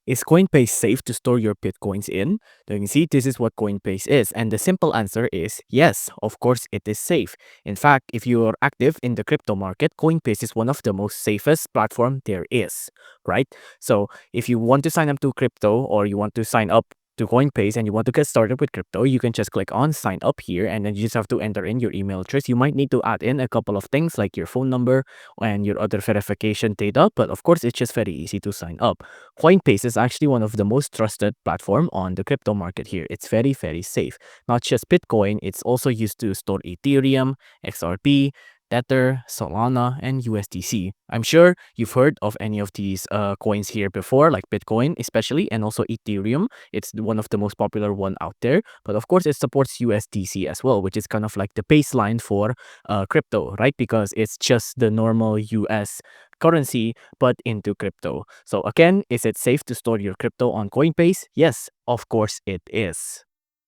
Is Coinbase safe to store your Bitcoins in? So you can see this is what Coinbase is. And the simple answer is yes, of course it is safe. In fact, if you are active in the crypto market, Coinbase is one of the most safest platform there is, right? So if you want to sign up to crypto or you want to sign up to Coinbase and you want to get started with crypto, you can just click on sign up here and then you just have to enter in your email address. You might need to add in a couple of things like your phone number and your other verification data, but of course it's just very easy to sign up. Coinbase is actually one of the most trusted platform on the crypto market here. It's very, very safe. Not just Bitcoin, it's also used to store Ethereum, XRP, Tether, Solana, and USDC. I'm sure you've heard of any of these coins here before, like Bitcoin especially, and also Ethereum. It's one of the most popular one out there. But of course, it supports USDC as well, which is kind of like the baseline for crypto, right? Because it's just the normal US currency, but into crypto. So again, is it safe to store your crypto on Coinbase? Yes, of course it is.